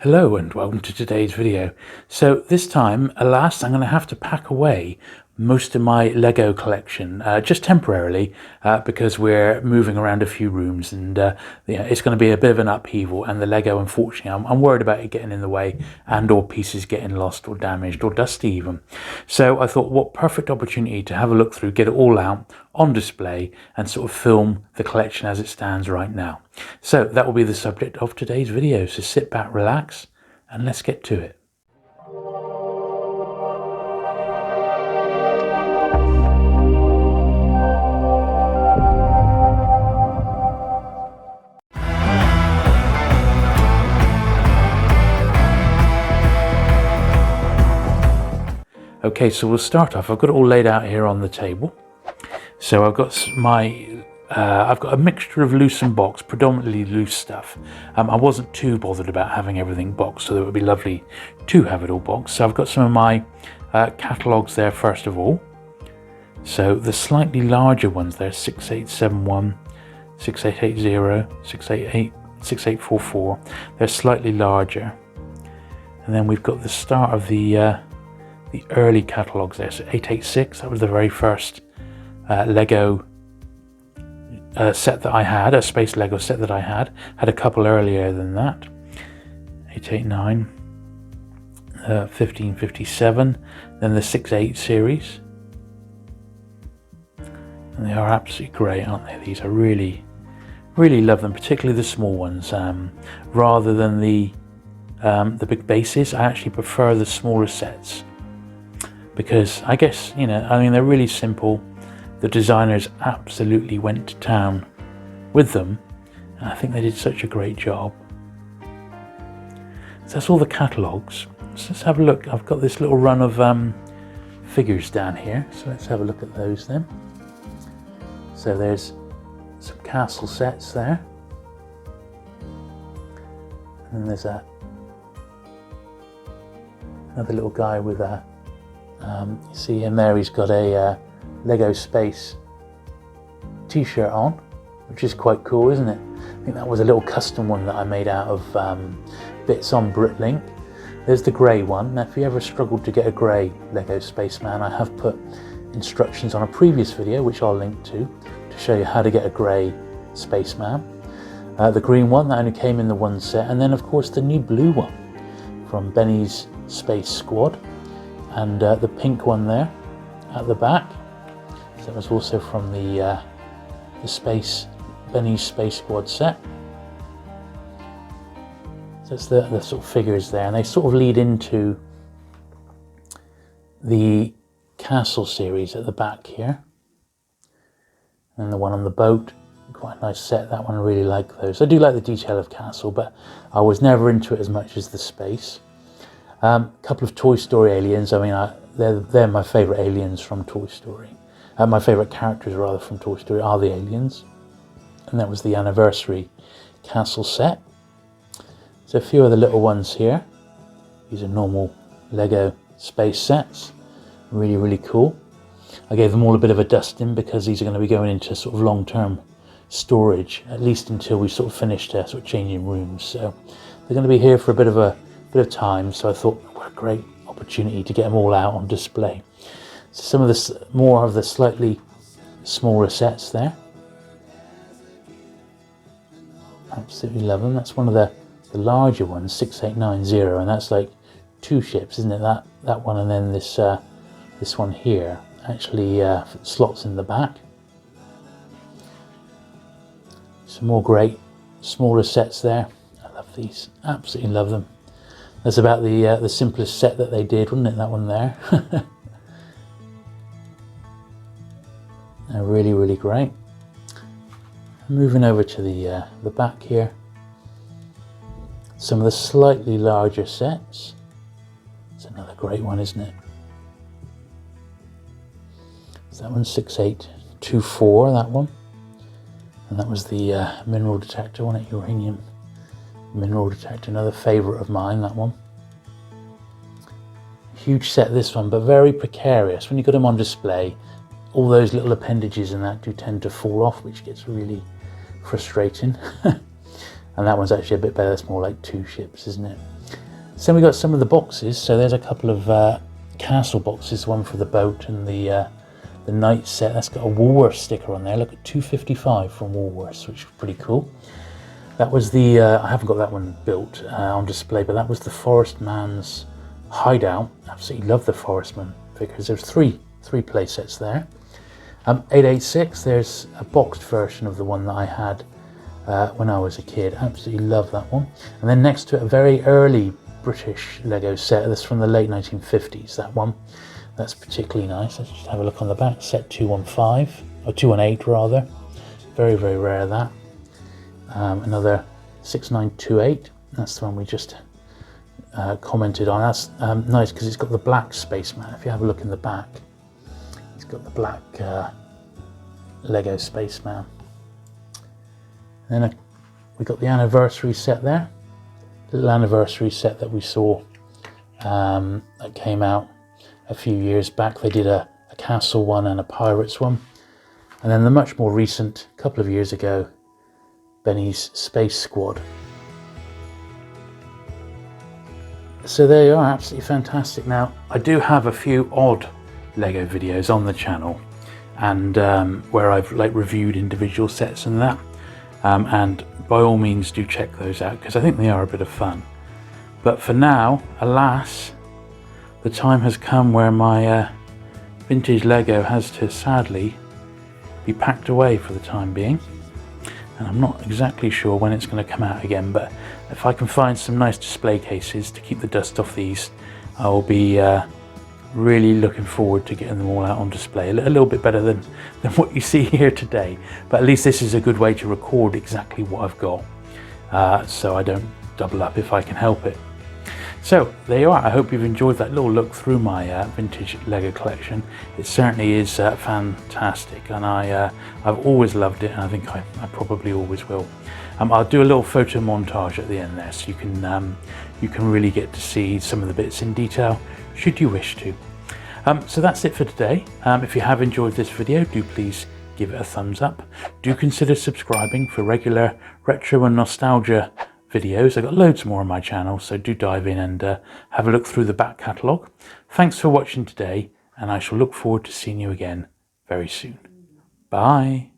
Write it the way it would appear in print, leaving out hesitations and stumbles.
Hello and welcome to today's video. So this time, alas, I'm going to have to pack away most of my Lego collection, just temporarily, because we're moving around a few rooms and it's going to be a bit of an upheaval, and the Lego, unfortunately, I'm worried about it getting in the way and or pieces getting lost or damaged or dusty even. So I thought, what perfect opportunity to have a look through, get it all out on display and sort of film the collection as it stands right now. So that will be the subject of today's video. So sit back, relax, and let's get to it. Okay, so we'll start off. I've got it all laid out here on the table. So I've got I've got a mixture of loose and boxed, predominantly loose stuff. I wasn't too bothered about having everything boxed, so it would be lovely to have it all boxed. So I've got some of my catalogues there first of all. So the slightly larger ones there, 6871, 6880, 688, 6844, they're slightly larger. And then we've got the start of the early catalogues there, so 886, that was the very first Lego set that I had, a space Lego set that I had a couple earlier than that. 889, 1557, then the 68 series, and they are absolutely great, aren't they? These, I really love them, particularly the small ones, rather than the big bases. I actually prefer the smaller sets, because I guess, I mean, they're really simple. The designers absolutely went to town with them, and I think they did such a great job. So that's all the catalogues. So let's have a look. I've got this little run of figures down here, so let's have a look at those then. So there's some castle sets there, and then there's another little guy with a you see him there, he's got a Lego Space t-shirt on, which is quite cool, isn't it? I think that was a little custom one that I made out of bits on Britlink. There's the grey one. Now if you ever struggled to get a grey Lego Spaceman, I have put instructions on a previous video, which I'll link to show you how to get a grey Spaceman. The green one, that only came in the one set, and then of course the new blue one from Benny's Space Squad, and the pink one there at the back. So that was also from the Benny's Space Squad set. So that's the sort of figures there, and they sort of lead into the castle series at the back here. And the one on the boat, quite a nice set. That one, I really like those. I do like the detail of castle, but I was never into it as much as the space. A couple of Toy Story aliens. I mean, they're my favourite aliens from Toy Story. My favourite characters, rather, from Toy Story are the aliens. And that was the anniversary castle set. So a few of the little ones here. These are normal Lego space sets. Really cool. I gave them all a bit of a dusting because these are going to be going into sort of long-term storage, at least until we sort of finished sort of changing rooms. So they're going to be here for a bit of time. So I thought, what a great opportunity to get them all out on display. So some of the more of the slightly smaller sets there. Absolutely love them. That's one of the larger ones, 6890, and that's like two ships, isn't it? That one, and then this one here actually slots in the back. Some more great smaller sets there. I love these. Absolutely love them. That's about the simplest set that they did, wasn't it? That one there. Really great. Moving over to the back here. Some of the slightly larger sets. It's another great one, isn't it? So that one's 6824, that one. And that was the mineral detector, wasn't it? Uranium mineral detector, another favourite of mine, that one. Huge set, this one, but very precarious. When you got them on display, all those little appendages and that do tend to fall off, which gets really frustrating. And that one's actually a bit better. It's more like 2 ships, isn't it? So we got some of the boxes. So there's a couple of castle boxes, one for the boat and the knight set. That's got a Woolworths sticker on there. Look at 255 from Woolworths, which is pretty cool. That was the, I haven't got that one built on display, but that was the Forestman's hideout. Absolutely love the Forestmen figures. There's three play sets there. 886, there's a boxed version of the one that I had when I was a kid. Absolutely love that one. And then next to it, a very early British Lego set. That's from the late 1950s, that one. That's particularly nice. Let's just have a look on the back. Set 215, or 218 rather. Very, very rare, that. Another 6928. That's the one we just commented on. That's nice because it's got the black spaceman. If you have a look in the back, it's got the black Lego spaceman. And then we got the anniversary set there. Little anniversary set that we saw that came out a few years back. They did a castle one and a pirates one. And then the much more recent, couple of years ago, Benny's Space Squad. So there you are, absolutely fantastic. Now, I do have a few odd Lego videos on the channel, and where I've like reviewed individual sets and that. And by all means do check those out, because I think they are a bit of fun. But for now, alas, the time has come where my vintage Lego has to sadly be packed away for the time being. And I'm not exactly sure when it's going to come out again, but if I can find some nice display cases to keep the dust off these, I'll be really looking forward to getting them all out on display. A little bit better than what you see here today, but at least this is a good way to record exactly what I've got, so I don't double up if I can help it. So there you are. I hope you've enjoyed that little look through my vintage Lego collection. It certainly is fantastic, and I've always loved it, and I think I probably always will. I'll do a little photo montage at the end there, so you can really get to see some of the bits in detail, should you wish to. So that's it for today. If you have enjoyed this video, do please give it a thumbs up. Do consider subscribing for regular retro and nostalgia videos. I've got loads more on my channel, so do dive in and have a look through the back catalogue. Thanks for watching today, and I shall look forward to seeing you again very soon. Bye.